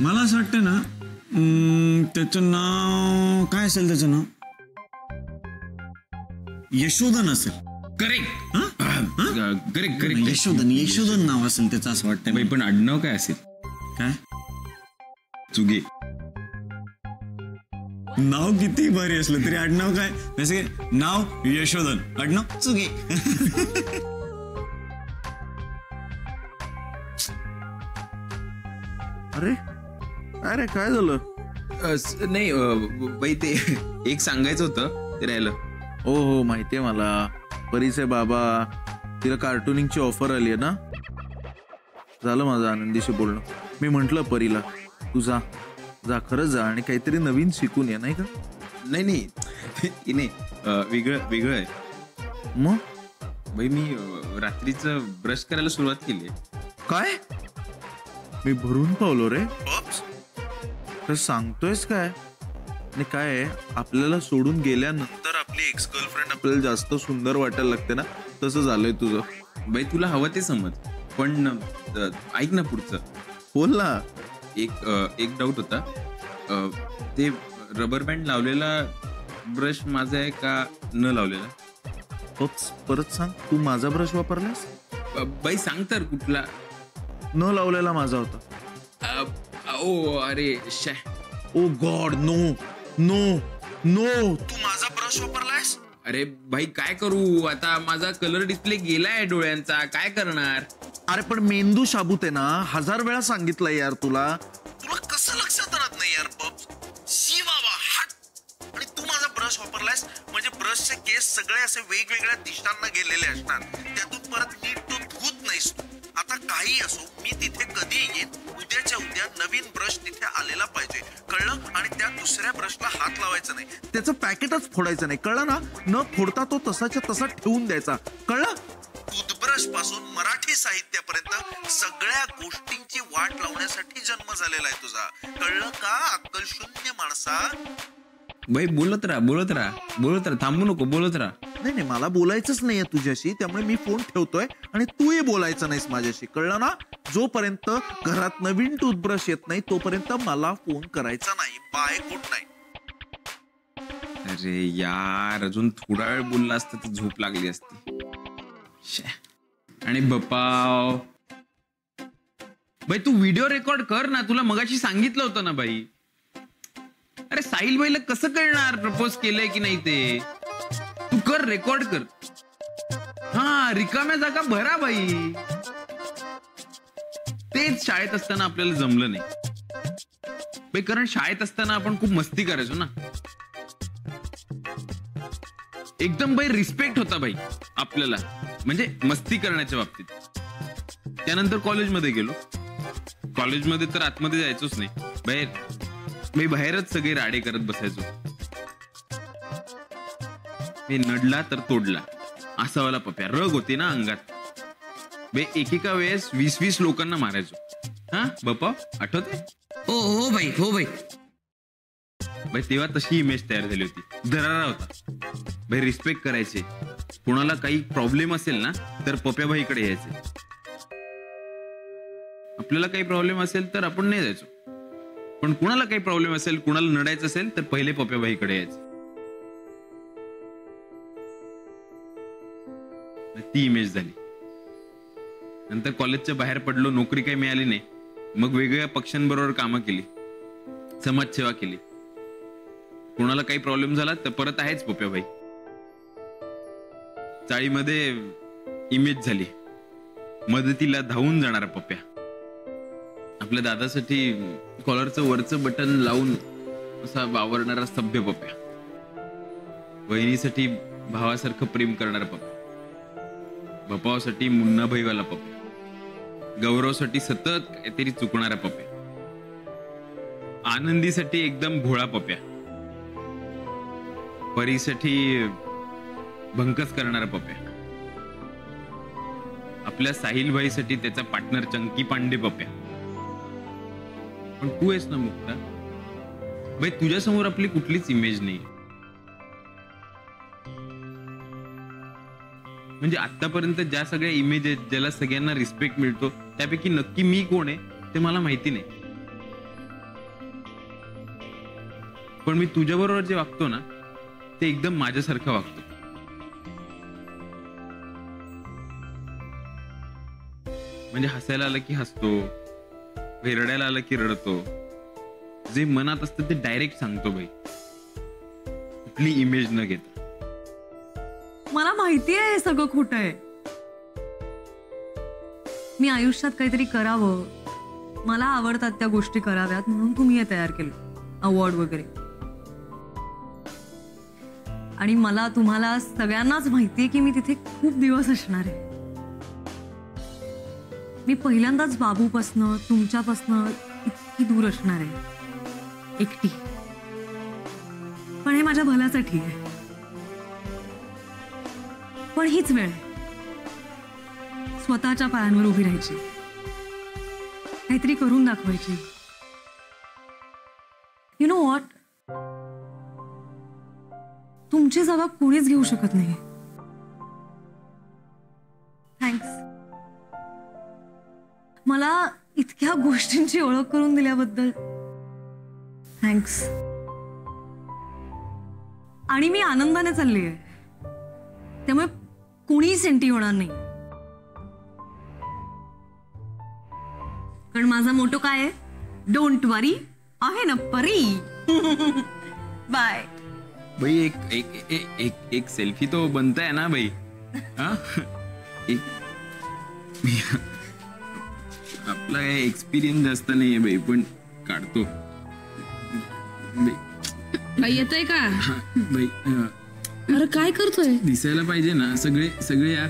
मला असं वाटतं ना त्याचं नाव काय असेल, त्याचं नाव यशोधन असेल. करेक्ट. Correct correct. यशोधन नाव असेल त्याचं असं वाटतं. बाई पण आडनाव काय असेल? काय चुगे. नाव किती भारी असलं तरी आडनाव काय, जसे नाव यशोधन, आडनाव चुगे. अरे अरे काय झालं? नाही बाई ते एक सांगायचं होतं ते राहिलं. हो माहितीये मला. परीचे बाबा, तिला कार्टुनिंगची ऑफर आली आहे ना. झालं माझं आनंदीशी बोलणं. मी म्हंटल परीला तू जा खरंच जा आणि काहीतरी नवीन शिकून ये, नाही का? नाही वेगळं आहे. मग बाई मी रात्रीचं ब्रश करायला सुरुवात केली. काय? मी भरून पावलो रे. तर सांगतोयस काय? आणि काय आपल्याला सोडून गेल्यानंतर आपली एक्स गर्लफ्रेंड आपल्याला जास्त सुंदर वाटायला लागते ना, तसं झालंय तुझं. बाई तुला हवं ते समज, पण ऐक ना पुढचं. बोल ना. एक डाऊट होता. ते रबर बँड लावलेला ब्रश माझा आहे का न लावलेला? परत सांग. तू माझा ब्रश वापरलास? बाई सांग तर कुठला? न लावलेला माझा होता. ओ अरे ओ गॉड, नो नो नो, तू माझा ब्रश वापरलायस? अरे भाई काय करू आता, माझा कलर डिस्प्ले गेलाय डोळ्यांचा, काय करणार? अरे पण मेंदू शाबूत आहे ना, 1000 वेळा सांगितलंय यार तुला कसं लक्षात राहत नाही यार. शी बाबा हट. आणि तू माझा ब्रश वापरलायस म्हणजे ब्रशचे केस सगळे असे वेगवेगळ्या दिशांना गेलेले असणार, त्यातून परत नीट तो धूत नाहीस तू. आता काही असो, मी तिथे कधी येईन, उद्याच्या उद्या नवीन ब्रश तिथे आलेला पाहिजे, कळलं? आणि त्या दुसऱ्या ब्रशला हात लावायचा नाही, त्याचं पॅकेटच फोडायचं नाही, कळलं ना? न फोडता तो तसाच्या तसा ठेवून द्यायचा, कळलं? टूथब्रश पासून मराठी साहित्यापर्यंत सगळ्या गोष्टींची वाट लावण्यासाठी जन्म झालेला आहे तुझा, कळलं का? अक्कल शून्य माणसा. भाई बोलत राहा, थांबू नको, बोलत राहा. नाही मला बोलायचंच नाहीये तुझ्याशी, त्यामुळे मी फोन ठेवतोय आणि तूही बोलायचं नाहीस माझ्याशी, कळलं ना? जोपर्यंत घरात नवीन टूथब्रश येत नाही तोपर्यंत मला फोन करायचा नाही. Bye, good night. अरे यार, अजून थोडा वेळ बोलला असता तर झोप लागली असती. आणि बपाव भाई तू व्हिडिओ रेकॉर्ड कर ना, तुला मगाशी सांगितलं होतं ना बाई. अरे साहिल भाईला कसं कळणार प्रपोज केलंय की नाही ते? तू कर, रेकॉर्ड कर. हा, रिकाम्या जागा भरा बाई. तेच शाळेत असताना आपल्याला जमलं नाही बाई, कारण शाळेत असताना आपण खूप मस्ती करायचो ना. एकदम बाई रिस्पेक्ट होता बाई आपल्याला, म्हणजे मस्ती करण्याच्या बाबतीत. त्यानंतर कॉलेजमध्ये गेलो. कॉलेजमध्ये तर आतमध्ये जायचोच नाही, बाहेर बाहेरच सगळे राडे करत बसायचो. मी नडला तर तोडला असा वाला पप्या. रग होते ना अंगात बे. एकेका वेळेस 20-20 लोकांना मारायचो. हा बाप्पा, आठवते? हो भाई भाई तेव्हा तशी इमेज तयार झाली होती. दरारा होता भाई. रिस्पेक्ट करायचे. कुणाला काही प्रॉब्लेम असेल ना तर पप्या भाईकडे यायचे. आपल्याला काही प्रॉब्लेम असेल तर आपण नाही जायचो, पण कुणाला काही प्रॉब्लेम असेल, कुणाला नडायचं असेल तर पहिले पप्या भाईकडे यायचे. ती इमेज झाली. नंतर कॉलेजच्या बाहेर पडलो, नोकरी काही मिळाली नाही. मग वेगवेगळ्या पक्षांबरोबर कामं केली, समाजसेवा केली. कुणाला काही प्रॉब्लेम झाला तर परत आहेच पप्या भाई. चाळीमध्ये इमेज झाली मदतीला धावून जाणारा पप्या. आपल्या दादासाठी कॉलरचं वरचं बटन लावून असा वावरणारा सभ्य पप्या. वहिनीसाठी भावासारखं प्रेम करणारा पप्या. बपावासाठी मुन्ना भाईवाला पप्या. गौरवसाठी सतत काहीतरी चुकणारा पप्या. आनंदीसाठी एकदम भोळा पप्या. परीसाठी भंकस करणारा पप्या. आपल्या साहिल भाईसाठी त्याचा पार्टनर चंकी पांडे पप्या. पण तू आहेस ना मुक्ता भाई, तुझ्या समोर आपली कुठलीच इमेज नाही. म्हणजे आतापर्यंत ज्या सगळ्या इमेज आहेत, ज्याला सगळ्यांना रिस्पेक्ट मिळतो, त्यापैकी नक्की मी कोण आहे ते मला माहिती नाही. पण मी तुझ्याबरोबर जे वागतो ना ते एकदम माझ्यासारखं वागतो. म्हणजे हसायला आलं की हसतो, रडायला आलं की रडतो. जे मनात असतं ते डायरेक्ट सांगतो बाई, कुठली इमेज न घेता. मला माहिती आहे हे सगळं खोटं आहे. मी आयुष्यात काहीतरी करावं, मला आवडतात त्या गोष्टी कराव्यात म्हणून तुम्ही हे तयार केलं, अवॉर्ड वगैरे. आणि मला तुम्हाला सगळ्यांनाच माहितीये की मी तिथे खूप दिवस असणार आहे. मी पहिल्यांदाच बाबूपासनं तुमच्यापासनं इतकी दूर असणार आहे, एकटी. पण हे माझ्या भल्यासाठी आहे. पण हीच वेळ आहे स्वतःच्या पायांवर उभी राहायची, काहीतरी करून दाखवायची. यु नो व्हॉट, तुमची जागा कोणीच घेऊ शकत नाही. थँक्स मला इतक्या गोष्टींची ओळख करून दिल्याबद्दल. थँक्स. आणि मी आनंदाने चालली आहे, त्यामुळे कोणी सेंटी होणार नाही. कारण माझा मोटो काय आहे, डोंट वरी, आहे ना परी. बाय. भाई एक एक एक एक, एक सेल्फी तो बनता है ना भाई. हाँ? एक आपला काही एक्सपिरियन्स जास्त नाहीये भाई, पण काढतो काही येतंय का? भाई. अरे काय करतोय? दिसायला पाहिजे ना सगळे सगळे यार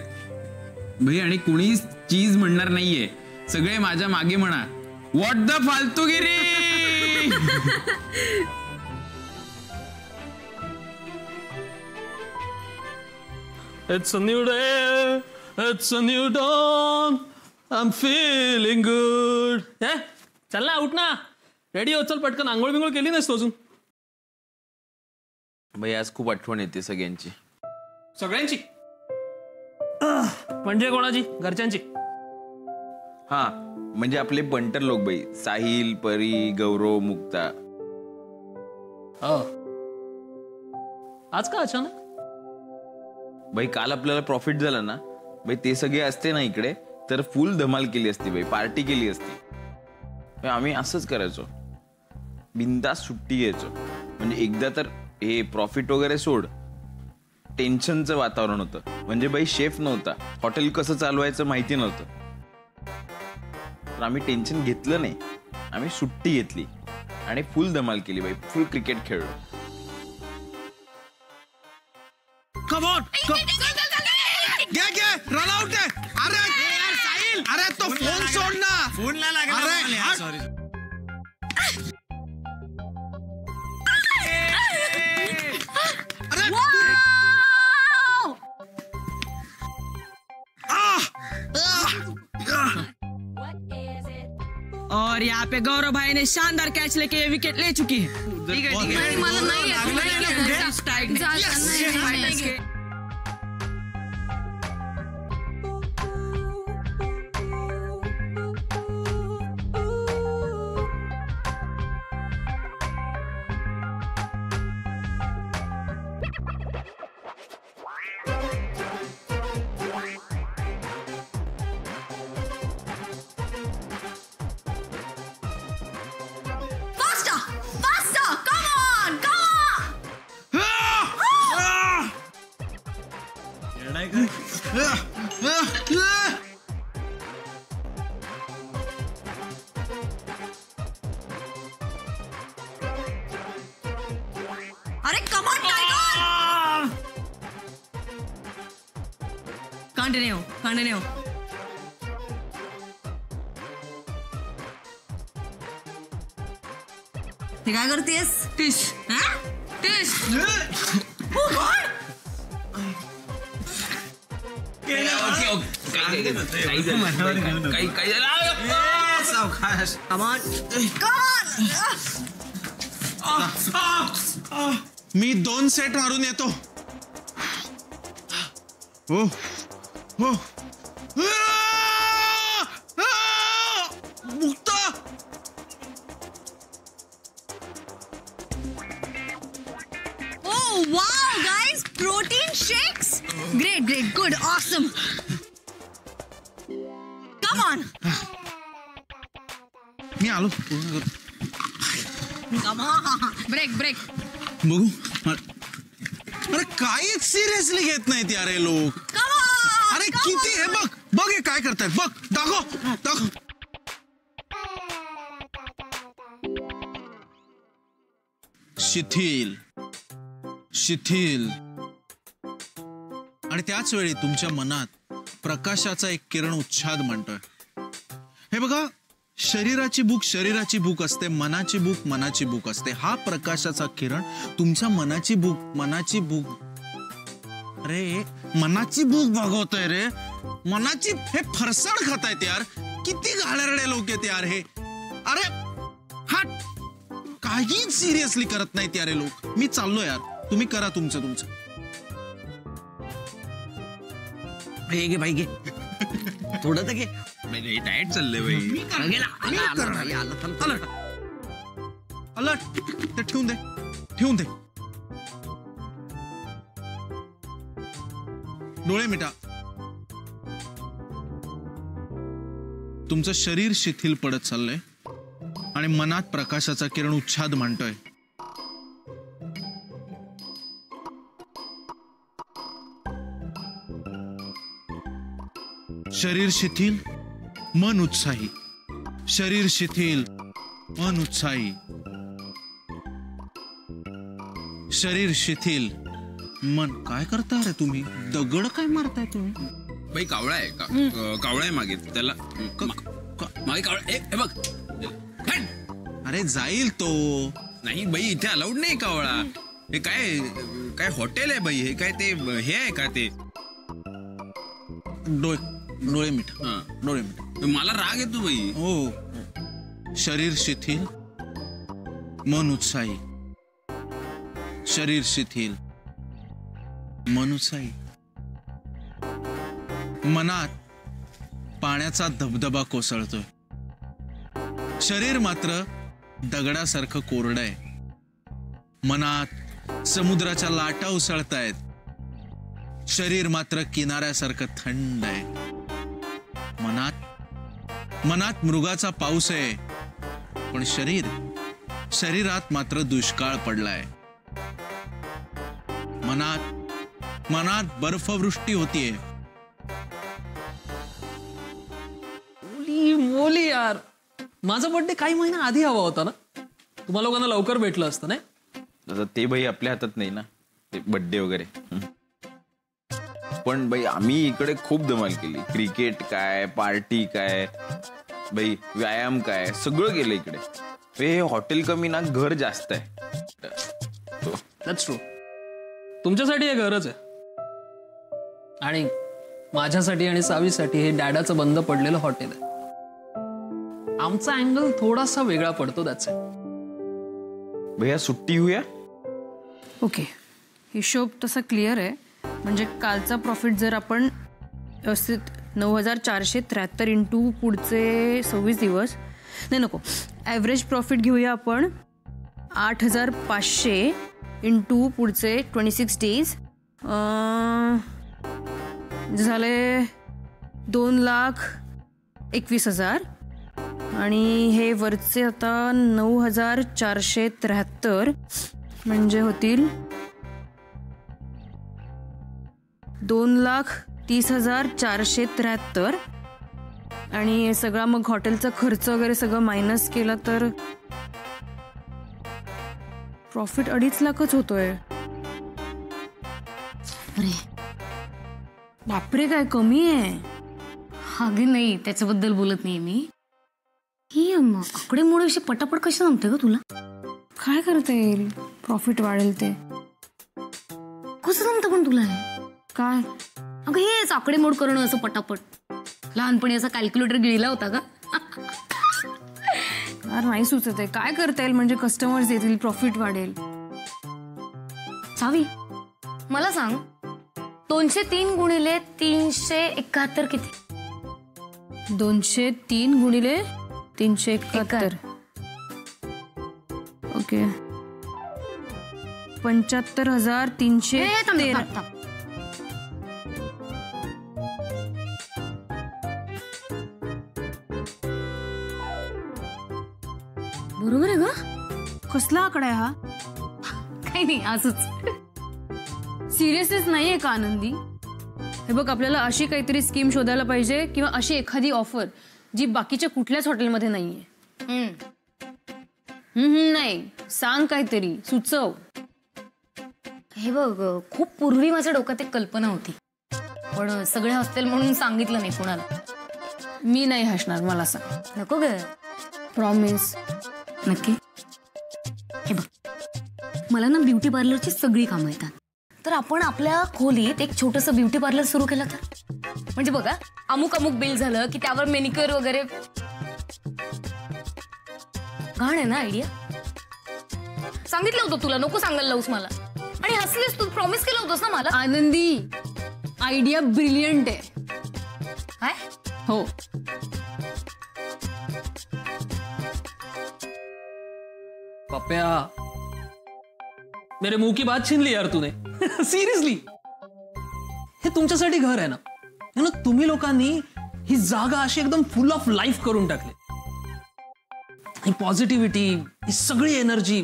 भाई. आणि कोणी चीज म्हणणार नाहीये, सगळे माझ्या मागे म्हणा व्हॉट द फालतूगिरी. It's a new day, it's a new dawn, I'm feeling good. चल ना, उठ ना, रेडी हो, चल पटकन. आंघोळ बिंघोळ केली नाहीस अजून? भाई आज खूप आठवण येते सगळ्यांची. सगळ्यांची म्हणजे कोणाची? घरच्यांची? हा म्हणजे आपले बंटर लोक बाई, साहिल, परी, गौरव, मुक्ता. आज का अचानक? भाई काल आपल्याला प्रॉफिट झाला ना भाई, ते सगळे असते ना इकडे तर फुल धमाल केली असती भाई, पार्टी केली असती. आम्ही असंच करायचो, बिनधास्त सुट्टी घ्यायचो. म्हणजे एकदा तर हे प्रॉफिट वगैरे सोड, टेन्शनचं वातावरण होतं. म्हणजे बाई शेफ नव्हता, हॉटेल कसं चालवायचं माहिती नव्हतं. तर आम्ही टेन्शन घेतलं नाही, आम्ही सुट्टी घेतली आणि फुल धमाल केली बाई, फुल क्रिकेट खेळलो. Come on! घे रन आउट आहे. अरे साहिल, अरे तो फोन सोड ना. फोन ला लागला. अरे सॉरी. और यहाँ पे गौरव भाई ने शानदार कैच लेके विकेट ले चुकी है. ठीक है. मला नाही अरे कम ऑन टाइगर. कंटिन्यू. ते काय करतेस? टिश. टिश. मी 2 सेट मारून येतो. हो हो. मुक्ता. Come on. मी आलो पूर्ण करतो. Break break. बघू. अरे काय सिरियसली घेत नाहीत यार हे लोक. अरे किती हे बघ बघ हे काय करतायत बघ. दाखव. शिथिल आणि त्याच वेळी तुमच्या मनात प्रकाशाचा एक किरण उच्छाद म्हणतोय. हे बघा, शरीराची भूक असते, मनाची भूक असते. हा प्रकाशाचा किरण तुमच्या मनाची भूक अरे मनाची भूक भागवतोय रे. मनाची हे फरसाण खातायत यार. किती घाणेरडे लोक आहेत यार हे. अरे हा काहीच सिरियसली करत नाहीत यार हे लोक. मी चाललो यार, तुम्ही करा तुमचं. घे भाई घे थोडं तर घे. डाएट चाललंय बाई. अलर्ट ते ठेवून दे. डोळे मिटा. तुमचं शरीर शिथिल पडत चाललंय आणि मनात प्रकाशाचा किरण उच्छाद म्हणतोय. शरीर शिथिल, मन उत्साही. शरीर शिथिल, मन उत्साही. शरीर शिथिल, मन. काय करताय रे तुम्ही? दगड काय मारताय तुम्ही? बाई कावळा आहे कावळा आहे मागे त्याला मागे कावळा. हे बघ. अरे जाईल तो. नाही बाई, इथे अलाउड नाही कावळा. हे काय हॉटेल आहे बाई? हे काय ते हे आहे का ते? डोळे मिठ. मला राग येतो बाई. हो. शरीर शिथिल, मन उत्साही. शरीर शिथिल, मन उत्साही. मनात पाण्याचा धबधबा कोसळतोय. शरीर मात्र दगडासारखं कोरडं आहे. मनात समुद्राच्या लाटा उसळतायत. शरीर मात्र किनाऱ्यासारखं थंड आहे. मनात मृगाचा पाऊस आहे, पण शरीरात मात्र दुष्काळ पडलाय. मनात बर्फवृष्टी होतीये. मोली यार, माझा बर्थडे काही महिना आधी हवा होता ना. तुम्हाला लोकांना लवकर भेटलं असतं नाही. ते बाई आपल्या हातात नाही ना, ते बर्थडे वगैरे. पण बाई आम्ही इकडे खूप धमाल केली. क्रिकेट काय, पार्टी काय, बाई व्यायाम काय, सगळं केलं इकडे. हे हॉटेल कमी ना, घर जास्त आहे. That's true. तुमच्यासाठी हे घरच आहे आणि माझ्यासाठी आणि सावीसाठी हे डॅडाचं बंद पडलेलं हॉटेल आहे. आमचा अँगल थोडासा वेगळा पडतो. That's it. भैया सुट्टी हुया. ओके, हिशोब तसा क्लिअर आहे. म्हणजे कालचा प्रॉफिट जर आपण व्यवस्थित 9,473 इंटू पुढचे 26 दिवस, नाही नको, ॲव्हरेज प्रॉफिट घेऊया आपण 8,500 इंटू पुढचे 26 डेज. झाले 2,21,000 आणि हे वरचे आता 9,473 म्हणजे होतील 2,30,473 आणि हे सगळा मग हॉटेलचा खर्च वगैरे सगळं मायनस केलं तर प्रॉफिट 2.5 लाखच होतोय. अरे बापरे, काय कमी आहे. अगे नाही, त्याच्याबद्दल बोलत नाही मी. ही आकडेमोडीविषयी पटापट कशी जमते ग तुला? काय करता येईल, प्रॉफिट वाढेल ते कसं जमतं पण तुला हे? काय? अगं हेच आकडेमोड करणं असं पटापट. लहानपणी असा कॅल्क्युलेटर गिळला होता का? यार नाही सुचत आहे. काय करता येईल म्हणजे कस्टमर्स येतील, प्रॉफिट वाढेल. सावी मला सांग, 203 गुणिले 371 किती? 203 गुणिले 371. ओके, 75,313. बरोबर आहे ग. कसला आकडा आहे हा? काही नाही, असंच. सिरियसनेस नाहीये का आनंदी? हे बघ, आपल्याला अशी काहीतरी स्कीम शोधायला पाहिजे किंवा अशी एखादी ऑफर जी बाकीच्या कुठल्याच हॉटेलमध्ये नाहीये. नाही, सांग काहीतरी, सुचव. हे बघ, खूप पूर्वी माझ्या डोक्यात एक कल्पना होती, पण सगळे हसतील म्हणून सांगितलं नाही कोणाला. मी नाही हसणार, मला सांग. नको ग. प्रॉमिस. नक्की. हे बघ, मला ना ब्युटी पार्लरची सगळी कामं येतात, तर आपण आपल्या खोलीत एक छोटंसं ब्युटी पार्लर सुरू केलं तर. म्हणजे बघा, अमुक अमुक बिल झालं की त्यावर मेनिक्युअर वगैरे. घाण आहे ना आयडिया? सांगितलं होतं तुला, नको सांगायला लावूस मला. आणि हसलीस तू, प्रॉमिस केलं होतंस ना मला. आनंदी, आयडिया ब्रिलियंट आहे. काय? हो. पप्या, मेरे मुंह की बात छीन ली यार तूने. सिरियसली, हे तुमच्यासाठी घर आहे ना. तुम्ही लोकांनी ही जागा अशी एकदम फुल ऑफ लाईफ करून टाकली. ही पॉझिटिव्हिटी, ही सगळी एनर्जी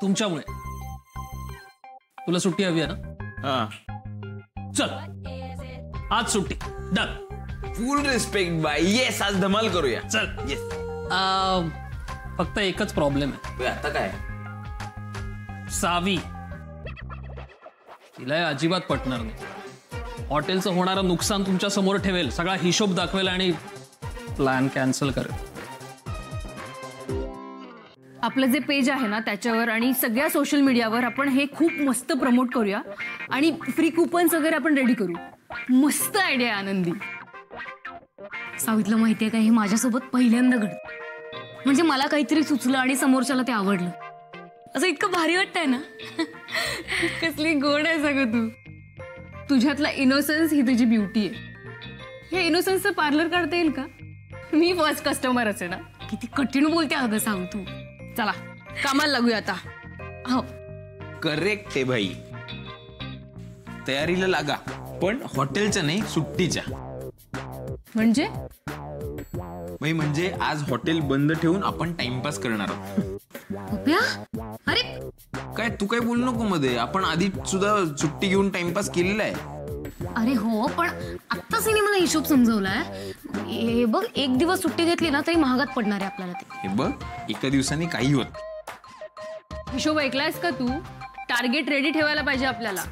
तुमच्यामुळे. तुला सुट्टी हवी आहे ना? चल, आज सुट्टी done. Full respect by. Yes, आज धमाल करूया. चल. येस. फक्त एकच प्रॉब्लेम आहे. आता काय? सावी, तिला अजिबात पटणार नाही. हॉटेलचं होणारं नुकसान तुमच्या समोर ठेवेल, सगळा हिशोब दाखवेल आणि प्लॅन कॅन्सल करेल. आपलं जे पेज आहे ना त्याच्यावर आणि सगळ्या सोशल मीडियावर आपण हे खूप मस्त प्रमोट करूया आणि फ्री कुपन्स वगैरे आपण रेडी करू. मस्त आयडिया आनंदी. सावितला माहितीये का, हे माझ्यासोबत पहिल्यांदा घडतं. म्हणजे मला काहीतरी सुचलं आणि समोरच्याला ते आवडलं, असं इतकं भारी वाटतंय ना. कसली गोड आहे सगळं तू. तुझ्यातला इनोसन्स ही तुझी ब्युटी आहे. ह्या इनोसन्सचं पार्लर काढता येईल का? मी फर्स्ट कस्टमर असे ना. किती कठीण बोलते अगं सांग तू. चला कामाला लागूया आता. हो, करेक्ट आहे भाई. तयारीला लागा, पण हॉटेलच्या नाही, सुट्टीच्या. म्हणजे म्हणजे आज हॉटेल बंद ठेवून आपण टाइमपास करणार आहोत. अरे काय तू काय बोलू नको मध्ये. आपण आधी सुद्धा सुट्टी घेऊन टाइमपास केलेला आहे. अरे हो, पण आत्ताच मला हिशोब समजवलाय. हे बघ, एक दिवस सुट्टी घेतली ना तरी महागात पडणार आहे आपल्याला ते. हे बघ, एका दिवसाने काही होत. हिशोब ऐकलायस का तू? टार्गेट रेडी ठेवायला पाहिजे आपल्याला.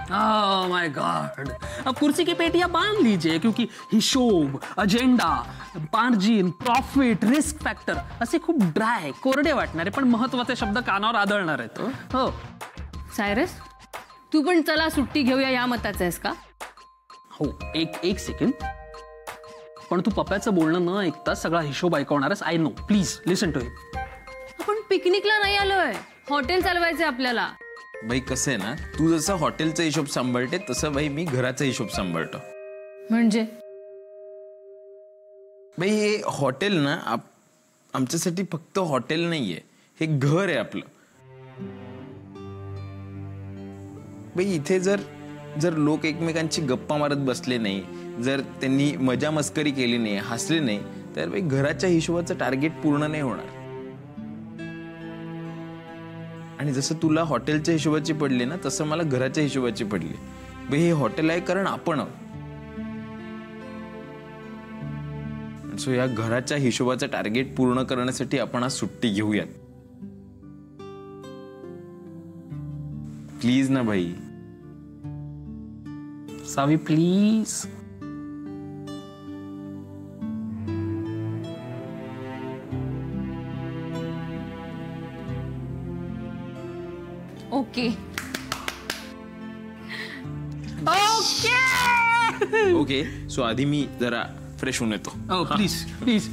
Oh my God. अब कुर्सी की पेटियां बांध लीजिए क्योंकि हिशोब, agenda, margin, profit, risk factor असे खूप ड्राय, कोरडे वाटणारे पण महत्वाचे शब्द कानावर आदळणार आहेत. हो सायरस, तू पण चला सुट्टी घेऊया या मताचा आहेस का? हो, एक सेकंड. पण तू पप्याचं बोलणं न ऐकता सगळा हिशोब ऐकवणारच. I know. Please listen to him. आपण पिकनिकला नाही आलोय, हॉटेल चालवायचंय आपल्याला. भाई कसं आहे ना, तू जसं हॉटेलचा हिशोब सांभाळते तसं भाई मी घराचा हिशोब सांभाळतो. म्हणजे भाई हे हॉटेल ना आमच्यासाठी फक्त हॉटेल नाहीये, हे घर आहे आपलं. भाई इथे जर लोक एकमेकांची गप्पा मारत बसले नाही, जर त्यांनी मजा मस्करी केली नाही, हसले नाही, तर भाई घराच्या हिशोबाचं टार्गेट पूर्ण नाही होणार. आणि जसं तुला हॉटेलच्या हिशोबाची पडली ना, तसं मला घराच्या हिशोबाची पडली. भाई हे हॉटेल आहे कारण आपण आहोत. सो या घराच्या हिशोबाचं टार्गेट पूर्ण करण्यासाठी आपण आज सुट्टी घेऊयात. प्लीज ना भाई. सावी प्लीज. Okay okay. सो आधी मी जरा फ्रेश होऊन येतो. Please please.